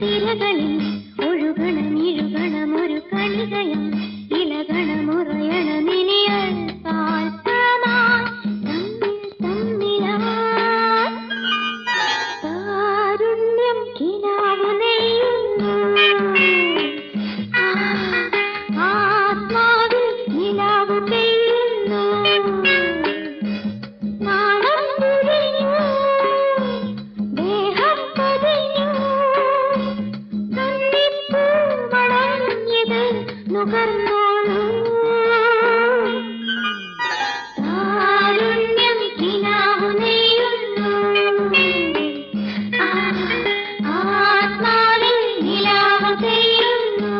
തിരകളിൽ ഒഴുകണം ഇഴുകണം ഒരു കണികയം ഇലകണമുറയണ നിനിയൽ താഴ്ത്തമായി താരുണ്യം കിനാവു നെയ്യുന്നു ആത്മാവിൽ നിലാവു പെയ്യുന്നു നാണം മുറിഞ്ഞു ദേഹം പതിഞ്ഞു കണ്ണിപ്പൂ മണഞ്ഞത് നുകർന്നോളൂ താരുണ്യം കിനാവു നെയ്യുന്നു ആത്മാവിൽ നിലാവു പെയ്യുന്നു.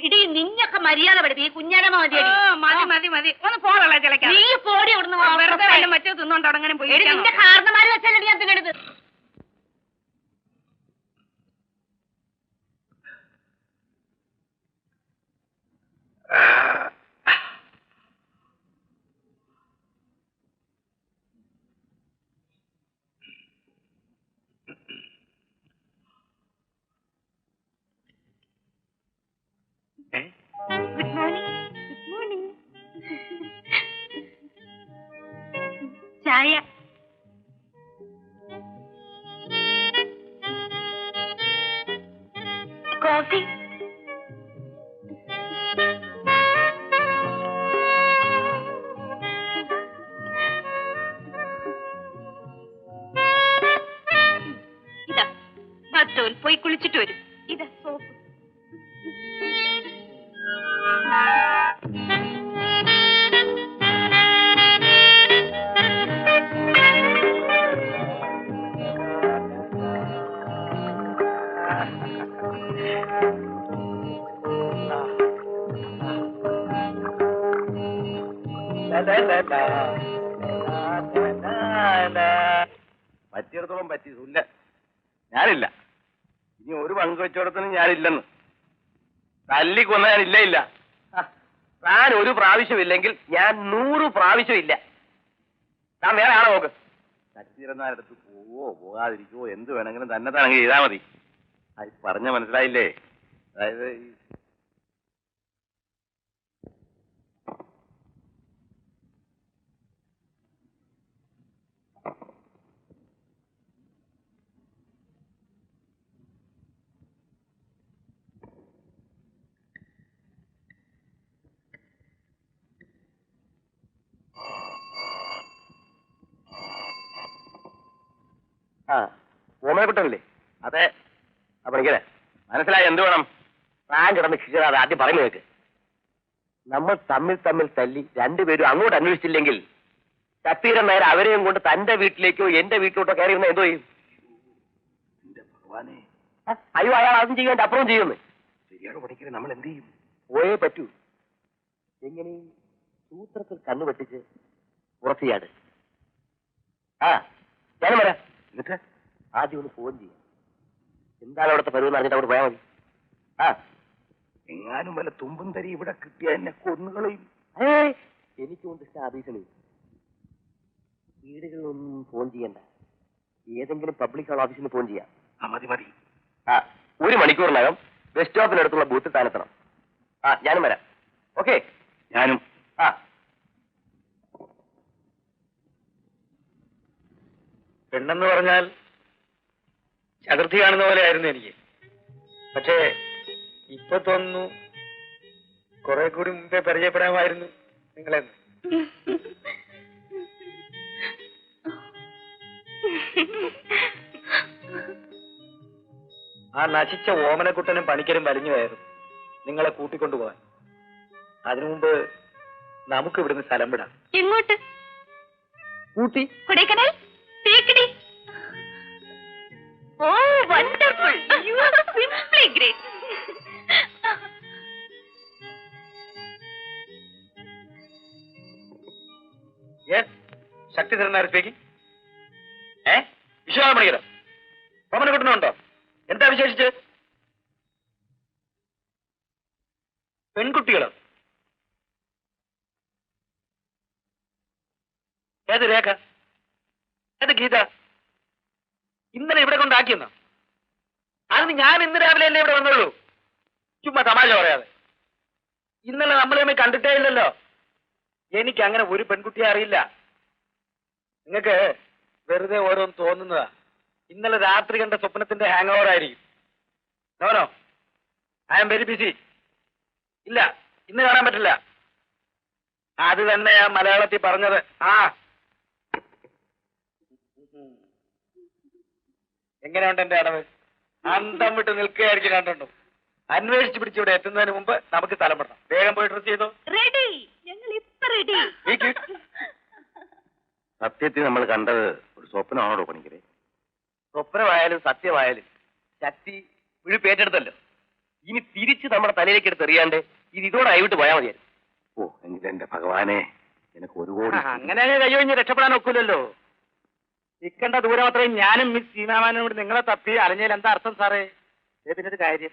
ഇടി നിന്നൊക്കെ മര്യാദ പഠിപ്പി ഈ കുഞ്ഞാനമ്മ മതിയടി. മതി മതി മതി ഒന്ന് പോറല്ല ചിലക്കാം. നീ പോടി ഇവിടുന്ന് വെറുതെ മറ്റേ തിന്നോണ്ട് അങ്ങനെ പോയി നിന്റെ കാരണന്മാര് വെച്ചല്ലേ ഞാൻ തിന്നെടുത്ത്. Good morning. Good morning. ചായ. കോഫി. ഇതാ ബാത്റൂമിൽ പോയി കുളിച്ചിട്ട് വരും. ഇതാ സോപ്പ്. പറ്റിയിടത്തോളം പറ്റിയില്ല. ഞാനില്ല. ഇനി ഒരു പങ്ക് വെച്ചോടത്തിനും ഞാനില്ലെന്ന് തല്ലിക്കൊന്ന ഞാനില്ല ഇല്ല. താൻ ഒരു പ്രാവശ്യമില്ലെങ്കിൽ ഞാൻ 100 പ്രാവശ്യമില്ല. താൻ വേറെ ആളെ നോക്ക്. കച്ചിരുന്നാരടുത്ത് പോവോ പോകാതിരിക്കുവോ എന്ത് വേണമെങ്കിലും തന്നെ താണെങ്കിൽ ചെയ്താൽ മതി. അത് പറഞ്ഞ മനസ്സിലായില്ലേ? അതായത് ഓമനക്കുട്ടനല്ലേ? അതെ. അപ്പൊ എനിക്കേ മനസ്സിലായി. എന്ത് വേണം? താൻ കിടന്ന് ക്ഷീണാതെ ആദ്യം പറഞ്ഞു കേൾക്ക്. നമ്മൾ തമ്മിൽ തല്ലി രണ്ടുപേരും അങ്ങോട്ട് അന്വേഷിച്ചില്ലെങ്കിൽ ചത്തീരൻ നേരെ അവരെയും കൊണ്ട് തന്റെ വീട്ടിലേക്കോ എന്റെ വീട്ടിലോട്ടോ കയറി വന്ന എന്തോ ചെയ്യും? അയ്യോ, അയാൾ അതും ചെയ്യേണ്ട അപ്പുറം ചെയ്യുന്നു. ശരിയാണ് പഠിക്കുന്നത്. നമ്മൾ എന്ത് ചെയ്യും? പോയേ പറ്റൂ. എങ്ങനെ സൂത്രത്തിൽ കണ്ണു വെട്ടിച്ച് ഉറച്ചിയാട്. ഞാനും വരാം. എന്നിട്ട് ആദ്യം ഒന്ന് ഫോൺ ചെയ്യാം. എന്താണ് അവിടുത്തെ പരുവെന്ന് അറിഞ്ഞിട്ട് അവിടെ പോയാൽ മതി. എങ്ങാനും വല്ല തുമ്പും തരി ഇവിടെ കിട്ടിയ എന്നെ കൊന്നുകളയും. എനിക്കുകൊണ്ട് ഭീഷണി. വീടുകളിലൊന്നും ഫോൺ ചെയ്യണ്ട. ഏതെങ്കിലും പബ്ലിക് ഓഫീസിന് ഫോൺ ചെയ്യാം. മതി മതി. 1 മണിക്കൂറിനകം ബസ് സ്റ്റോപ്പിനടുത്തുള്ള ബൂത്തിൽ താനെത്തണം. ഞാനും വരാം. ഓക്കെ? ഞാനും. പെണ്ണെന്ന് പറഞ്ഞാൽ ചതുർത്ഥി കാണുന്ന പോലെ ആയിരുന്നു എനിക്ക്. പക്ഷേ ഇപ്പൊ തോന്നുന്നു കുറെ കൂടി മുമ്പേ പരിചയപ്പെടാമായിരുന്നു നിങ്ങളെന്ന്. ആ നശിച്ച ഓമനക്കുട്ടനും പണിക്കരും വലിഞ്ഞു കയറും നിങ്ങളെ കൂട്ടിക്കൊണ്ടുപോകാൻ. അതിനു മുമ്പ് നമുക്ക് ഇവിടുന്ന് സ്ഥലം വിടാം. എങ്ങോട്ട്? Ooty, Kodaikanal, Thekkady. Oh wonderful. You are simply great. Yes, Sakthidharan speaking. Viswanatha പണിക്കരം, ഓമനക്കുട്ടനുണ്ടോ? എന്താ വിശേഷിച്ച്? പെൺകുട്ടികളോ? ഏത് രേഖ? ഏത് ഗീത? ഇന്നലെ ഇവിടെ കൊണ്ടാക്കിയെന്നോ? അതിന് ഞാൻ ഇന്ന് രാവിലെ അല്ലേ ഇവിടെ വന്നുള്ളൂ. ചുമ്മാ തമാശ പറയാതെ. ഇന്നലെ നമ്മൾ തമ്മിൽ കണ്ടിട്ടേ ഇല്ലല്ലോ. എനിക്ക് അങ്ങനെ ഒരു പെൺകുട്ടിയെ അറിയില്ല. നിങ്ങൾക്ക് വെറുതെ ഓരോന്ന് തോന്നുന്നതാ. ഇന്നലെ രാത്രി കണ്ട സ്വപ്നത്തിന്റെ ഹാങ് ഓവർ ആയിരിക്കും. No no, I am very busy. ഇല്ല, ഇന്ന് കാണാൻ പറ്റില്ല. അത് തന്നെയാ മലയാളത്തിൽ പറഞ്ഞത്. ആ എങ്ങനെയുണ്ട് എന്റെ അടവ്? അന്തം വിട്ട് നിൽക്കുകയായിരിക്കും. കണ്ടുണ്ടോ? അന്വേഷിച്ച് പിടിച്ചിവിടെ എത്തുന്നതിന് മുമ്പ് നമുക്ക് സ്ഥലം പെടണം. വേഗം പോയി ഡ്രസ് ചെയ്തോ. റെഡി, ഞങ്ങൾ ഇപ്പൊ റെഡി. സത്യത്തിൽ നമ്മൾ കണ്ടത് ഒരു സ്വപ്നമാണോ പണിക്കരെ? സ്വപ്നമായാലും സത്യമായാലും ശക്തി വിഴുപ്പേറ്റെടുത്തല്ലോ. ഇനി തിരിച്ച് നമ്മുടെ തലയിലേക്ക് എടുത്ത് എറിയാണ്ട് ഇത് ഇതോടെ അയവിട്ട് പോയാൽ മതിയായിരുന്നു. ഓ, എങ്കിൽ എന്റെ ഭഗവാനെ, എനിക്ക് ഒരു കോടി. അങ്ങനെ കയ്യൊഴിഞ്ഞ് രക്ഷപ്പെടാൻ ഒക്കില്ലല്ലോ. ഇക്കണ്ട ദൂരം അത്രയും ഞാനും മിസ് സീമാമാനും കൂടി നിങ്ങളെ തപ്പി അലഞ്ഞതിൽ എന്താ അർത്ഥം സാറേ? പിന്നെ ഒരു കാര്യം,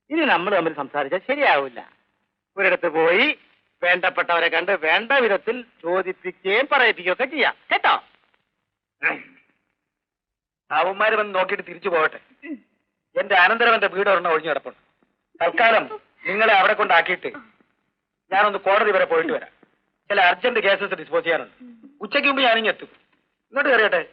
ഇനി നമ്മൾ തമ്മിൽ സംസാരിച്ചാൽ ശരിയാവില്ല. ഒരിടത്ത് പോയി വേണ്ടപ്പെട്ടവരെ കണ്ട് വേണ്ട വിധത്തിൽ ചോദിപ്പിക്കുകയും പറയിപ്പിക്കുകയും ഒക്കെ ചെയ്യാം, കേട്ടോ? അവന്മാര് വന്ന് നോക്കിയിട്ട് തിരിച്ചു പോകട്ടെ. എന്റെ അനന്തരം എന്റെ വീട് ഒരെണ്ണം ഒഴിഞ്ഞു കിടപ്പുണ്ട്. തൽക്കാലം നിങ്ങളെ അവിടെ കൊണ്ടാക്കിയിട്ട് ഞാനൊന്ന് കോടതി വരെ പോയിട്ട് വരാം. ചില അർജന്റ് കേസസ് ഡിസ്പോസ് ചെയ്യാനുണ്ട്. ഉച്ചയ്ക്ക് മുമ്പ് ഞാനിങ്ങ് എത്തും. ഇങ്ങോട്ട് കയറിയട്ടെ.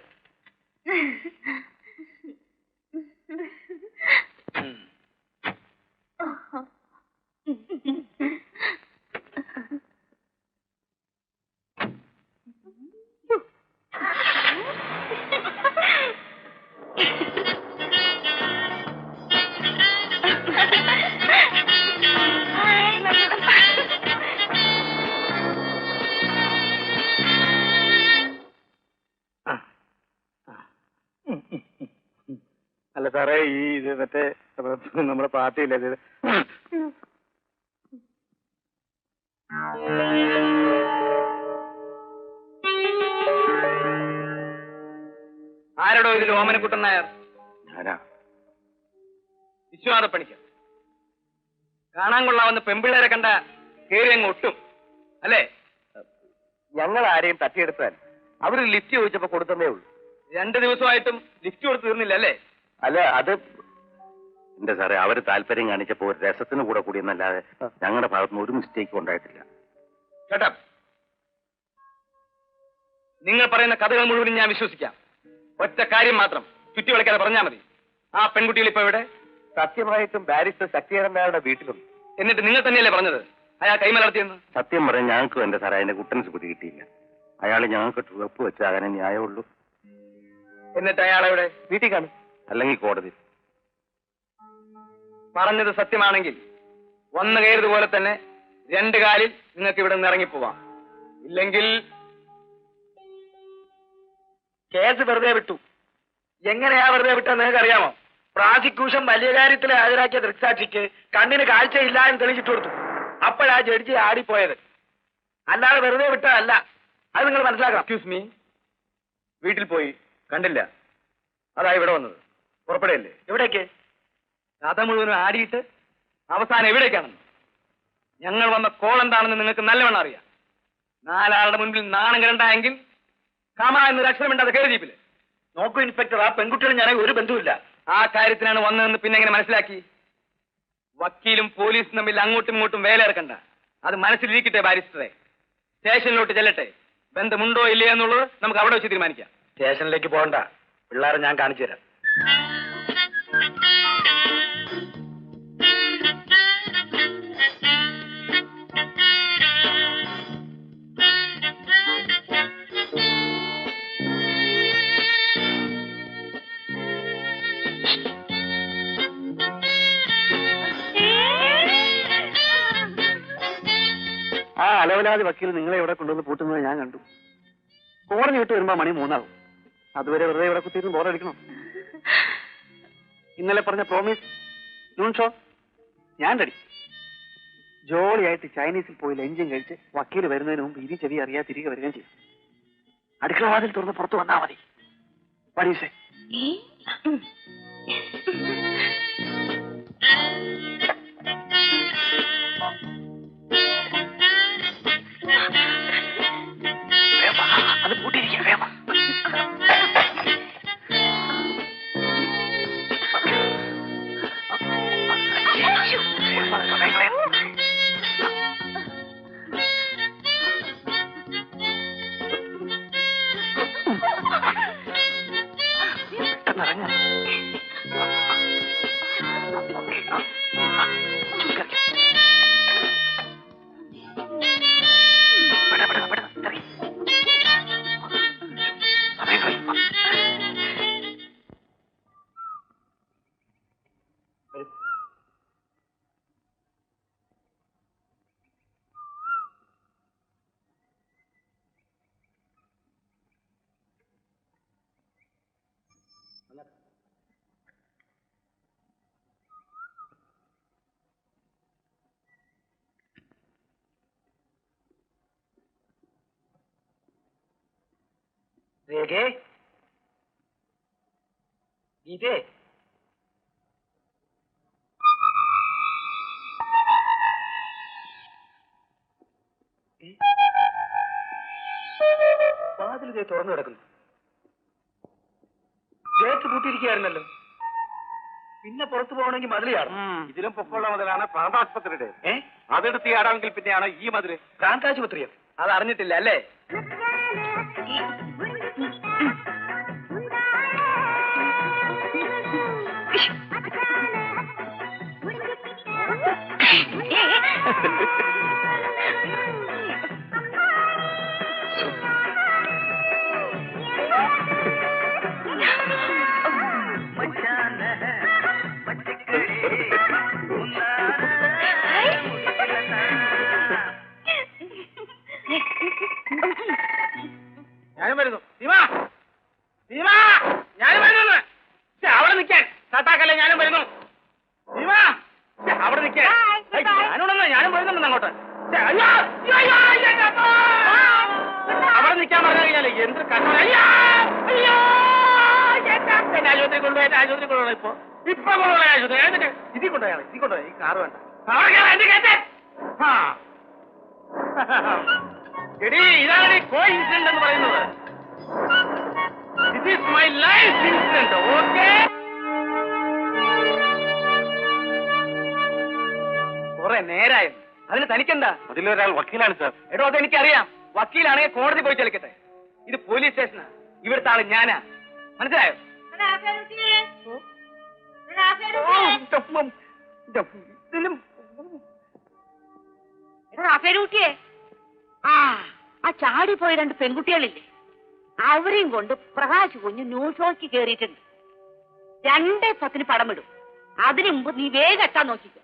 അല്ല സാറേ, ഈ ഇത് മറ്റേ നമ്മുടെ പാർട്ടിയില്ലേ ഇത്? ആരോടോ ഇതിൽ ഓമനക്കുട്ടൻ നായർ? ഞാനാ. വിശ്വനാഥ പണിക്കർ. കാണാൻ കൊള്ളാവുന്ന പെമ്പിള്ളേരെ കണ്ട കേറി അങ്ങ് ഒട്ടും അല്ലേ? ഞങ്ങൾ ആരെയും തട്ടിയെടുത്താൽ അവര് ലിഫ്റ്റ് ചോദിച്ചപ്പോ കൊടുത്തതേ ഉള്ളൂ. 2 ദിവസമായിട്ടും ലിഫ്റ്റ് കൊടുത്ത് തീർന്നില്ല അല്ലേ? അല്ല, അത് എന്റെ സാറേ, അവര് താല്പര്യം കാണിച്ചപ്പോ ഒരു രസത്തിന് കൂടെ കൂടിയെന്നല്ലാതെ ഞങ്ങളുടെ ഭാഗത്തുനിന്ന് ഒരു മിസ്റ്റേക്കും ഉണ്ടായിട്ടില്ല. കേട്ടോ, നിങ്ങൾ പറയുന്ന കഥകൾ മുഴുവനും ഞാൻ വിശ്വസിക്കാം. ഒറ്റ കാര്യം മാത്രം ചുറ്റി വിളിക്കാതെ പറഞ്ഞാൽ മതി. ആ പെൺകുട്ടികൾ ഇപ്പൊ ഇവിടെ? സത്യമായിട്ടും ബാരിസ്റ്റർ ശക്തിധരനായുടെ വീട്ടിലുണ്ട്. എന്നിട്ട് നിങ്ങൾ തന്നെയല്ലേ പറഞ്ഞത് അയാൾ കൈമലർത്തിയെന്ന്? സത്യം പറയാൻ ഞങ്ങൾക്കും എന്റെ സാറേ അതിന്റെ കുട്ടൻസ് പിടി കിട്ടിയില്ല. അയാൾ ഞങ്ങൾക്ക് ട്രിപ്പ് വെച്ച് അങ്ങനെ ന്യായമുള്ളൂ. എന്നിട്ട് അയാളെവിടെ? വീട്ടിൽ കാണും, അല്ലെങ്കിൽ കോടതി. പറഞ്ഞത് സത്യമാണെങ്കിൽ വന്നു കയറിയതുപോലെ തന്നെ 2 കാലിൽ നിങ്ങൾക്ക് ഇവിടെ നിന്ന് ഇറങ്ങിപ്പോവാം. ഇല്ലെങ്കിൽ കേസ് വെറുതെ വിട്ടു. എങ്ങനെയാ വെറുതെ വിട്ടാൽ നിങ്ങൾക്ക് അറിയാമോ? പ്രോസിക്യൂഷൻ വലിയ കാര്യത്തിൽ ഹാജരാക്കിയ ദൃക്സാക്ഷിക്ക് കണ്ണിന് കാഴ്ചയില്ല എന്ന് തെളിയിച്ചിട്ട് കൊടുത്തു. അപ്പോഴാ ജഡ്ജി ആടിപ്പോയത്. അല്ലാതെ വെറുതെ വിട്ടതല്ല. അത് നിങ്ങൾ മനസ്സിലാക്കണം. എക്സ്ക്യൂസ് മീ, വീട്ടിൽ പോയി കണ്ടില്ല, അതാ ഇവിടെ വന്നത്. പുറപ്പെടുകയല്ലേ? എവിടേക്ക്? കഥ മുഴുവനും ആടിയിട്ട് അവസാനം എവിടേക്കാണെന്ന്. ഞങ്ങൾ വന്ന കോൾ എന്താണെന്ന് നിങ്ങൾക്ക് നല്ലവണ്ണം അറിയാം. 4 ആളുടെ മുൻപിൽ നാണം കിടണ്ടായെങ്കിൽ കാമ എന്നൊരു അക്ഷരമുണ്ട് കയറി ജീപ്പില്. നോക്കൂ ഇൻസ്പെക്ടർ, ആ പെൺകുട്ടികൾ ഞാൻ ഒരു ബന്ധവുമില്ല. ആ കാര്യത്തിനാണ് വന്നതെന്ന് പിന്നെ എങ്ങനെ മനസ്സിലാക്കി? വക്കീലും പോലീസും തമ്മിൽ അങ്ങോട്ടും ഇങ്ങോട്ടും വേലയിറക്കണ്ട. അത് മനസ്സിലിരിക്കട്ടെ ബാരിസ്റ്ററെ. സ്റ്റേഷനിലോട്ട് ചെല്ലട്ടെ. ബന്ധമുണ്ടോ ഇല്ലയോ എന്നുള്ളത് നമുക്ക് അവിടെ വെച്ച് തീരുമാനിക്കാം. സ്റ്റേഷനിലേക്ക് പോകണ്ട, പിള്ളേരെ ഞാൻ കാണിച്ചു തരാം. ആ അലവലാതി വക്കീൽ നിങ്ങളെ ഇവിടെ കൊണ്ടുവന്ന് പൂട്ടുന്നത് ഞാൻ കണ്ടു. കോടതി വിട്ട് വരുമ്പോ മണി 3 ആകും. അതുവരെ വെറുതെ ഇവിടെ കുത്തിയിരുന്ന് ബോറടിക്കണം. ഇന്നലെ പറഞ്ഞ പ്രോമിസ് നൂൺ ഷോ ഞാൻ റെഡി. ജോളിയായിട്ട് ചൈനീസിൽ പോയി ലഞ്ചും കഴിച്ച് വക്കീൽ വരുന്നതിന് മുമ്പ് ഇരി ചെവി അറിയാതെ തിരികെ വരികയും ചെയ്യും. അടുക്കള വാതിൽ തുറന്ന് പുറത്തു വന്നാൽ മതി. പരീക്ഷ അത് പൂട്ടിയിരിക്കുക വേഗം. പെട്ടെന്നിറങ്ങ. രേഖേ, ഗീതേ, വാതിൽ ഇതേ തുറന്നു കിടക്കുന്നു. ഗേറ്റ് പൂട്ടിയിരിക്കുകയായിരുന്നല്ലോ. പിന്നെ പുറത്തു പോകണമെങ്കിൽ മതിൽ ചാടും. ഇതിലും പൊക്കമുള്ള മുതലാണ് പ്രാന്താശുപത്രിയുടെ. അതെടുത്ത് ചാടാമെങ്കിൽ പിന്നെയാണ് ഈ മതില്. പ്രാന്താശുപത്രിയോ? അത് അറിഞ്ഞിട്ടില്ല അല്ലേ? ഞാനും വരുന്നു. ഞാനും വരുന്നു. അവിടെ നിൽക്കാൻ താത്താക്കല്ലേ, ഞാനും വരുന്നു. അവിടെ നിൽക്കാൻ ഞാനും വരുന്നുണ്ട് അങ്ങോട്ട്. അവിടെ നിൽക്കാൻ പറഞ്ഞു കഴിഞ്ഞാലേ എന്ത് കണ്ണ. ആശുപത്രി കൊണ്ടുപോയിട്ട് ആശുപത്രി കൊണ്ടുപോകണം. ഇപ്പൊ കൊണ്ടുപോകണം ആശുപത്രി. ഇതിൽ കൊണ്ടുപോയി ഈ കാറ് വേണ്ട. എടീ, ഇതാണ് കോ ഇൻസിഡന്റ് എന്ന് പറയുന്നത്. This is my life incident. Okay, കുറെ നേരായി. അതിന് തനിക്കെന്താ? അതിലൊരാൾ വക്കീലാണ് സാർ. എടോ, അതെനിക്കറിയാം. വക്കീലാണെങ്കിൽ കോടതി പോയി ചലിക്കട്ടെ. ഇത് പോലീസ് സ്റ്റേഷനാ. ഇവിടുത്തെ ആള് ഞാനാ. മനസ്സിലായോ? റാഫേലൂട്ടിയെ, ആ ചാടിപ്പോയ 2 പെൺകുട്ടികളില്ലേ, അവരെയും കൊണ്ട് പ്രകാശ് കുഞ്ഞ് ന്യൂസ് ഷോയ്ക്ക് കേറിയിട്ടുണ്ട്. 2:10 പടം വിടും. അതിനു മുമ്പ് നീ വേഗം എത്താൻ നോക്കിക്കോ.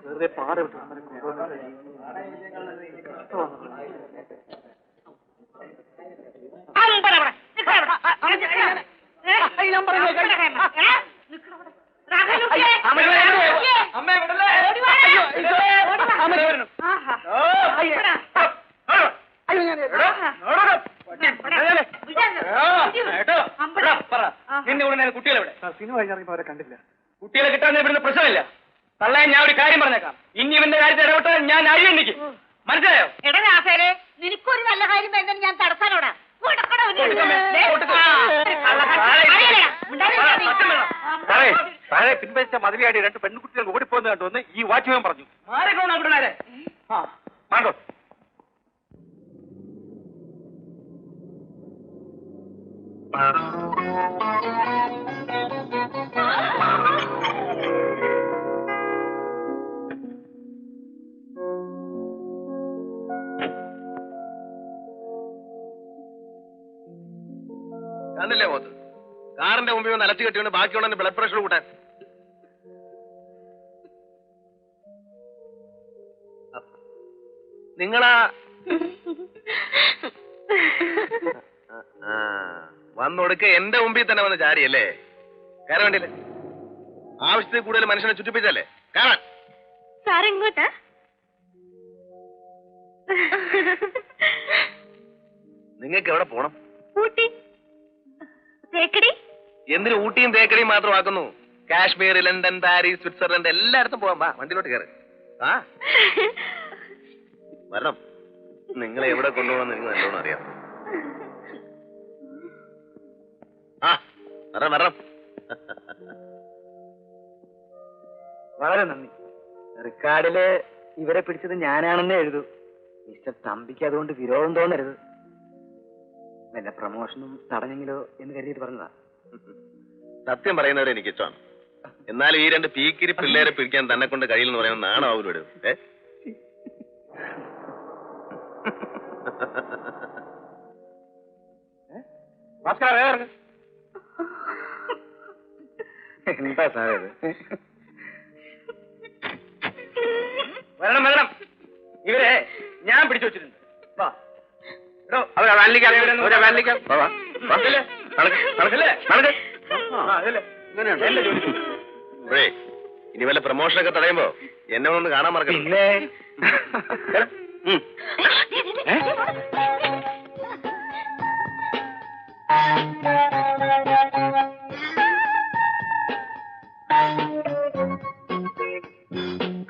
വെറുതെ പാട് കുട്ടികളെവിടെ? സിനിമ കഴിഞ്ഞിറങ്ങിയപ്പോ അവരെ കണ്ടില്ല. കുട്ടികളെ കിട്ടാൻ ഇവിടുന്ന് പ്രശ്നമില്ല. തള്ളേ, ഞാൻ ഒരു കാര്യം പറഞ്ഞേക്കാം. ഇനി ഇവന്റെ കാര്യത്തിൽ ഇടപെട്ടാൽ ഞാൻ അഴിയെണ്ണിക്ക്. മനസ്സിലായോ? എടാ റാഫേലെ, നിനക്കൊരു നല്ല കാര്യം വരുന്നത് ഞാൻ തടസ്സാനോടാ. താഴെ പിൻവലിച്ച മതിലിയാടി 2 പെൺകുട്ടികൾ ഓടിപ്പോന്ന് കണ്ടുവന്ന് ഈ വാച്ച്മാൻ പറഞ്ഞു. മാറിക്കോണം അവിടെ നേരെ. മാണ്ടോ? കണ്ടില്ലേ പോത്ത്? കാറിന്റെ മുമ്പിൽ ഒന്ന് അലച്ചു കെട്ടിയോണ്ട് ബാക്കിയുള്ള ബ്ലഡ് പ്രഷർ കൂട്ടാൻ. നിങ്ങളാ വന്നൊടുക്ക എന്റെ മുമ്പിൽ തന്നെ വന്ന് ചാടിയല്ലേ? കയറാൻ വേണ്ടിയില്ലേ? ആവശ്യത്തിൽ കൂടുതൽ മനുഷ്യനെ ചുറ്റിപ്പിച്ചല്ലേ കാണാൻ. സാർ ഇങ്ങോട്ടാ? നിങ്ങൾക്ക് എവിടെ പോണം? ഊട്ടി തേക്കടി. എന്തിനു ഊട്ടിയും തേക്കടിയും മാത്രമാക്കുന്നു? കാശ്മീർ, ലണ്ടൻ, പാരീസ്, സ്വിറ്റ്സർലൻഡ് എല്ലായിടത്തും പോവാം. വാ, വണ്ടിയിലോട്ട് കയറി. ആ വരണം. നിങ്ങളെ എവിടെ കൊണ്ടുപോകണം എനിക്ക് നല്ലോണം അറിയാം. ആ വരണം വരണം. വളരെ നന്ദി. റെക്കാർഡില് ഇവരെ പിടിച്ചത് ഞാനാണെന്നേ എഴുതൂ. മിസ്റ്റർ തമ്പിക്ക് അതുകൊണ്ട് വിരോധം തോന്നരുത്. വല്ല പ്രമോഷനും തടഞ്ഞെങ്കിലോ എന്ന് കരുതിയിട്ട് പറഞ്ഞതാ. സത്യം പറയുന്നവരെ എനിക്ക് ഇഷ്ടമാണ്. എന്നാലും ഈ രണ്ട് പീക്കിരി പിള്ളേരെ പിടിക്കാൻ തന്നെ കൊണ്ട് കഴിയില്ലെന്ന് പറയുന്നത് നാണോ അവരോട്? എന്താ സാറേ ഇത്? വരണം വരണം. ഇവരെ ഞാൻ പിടിച്ചു വെച്ചിട്ടുണ്ട്. വാ. എടോ, ഇതല്ലേ? എന്റെ ജോലി. ഇനി വല്ല പ്രമോഷനൊക്കെ തടയുമ്പോ എന്നെ ഒന്ന് കാണാൻ മറക്കല്ലേ? പിന്നെ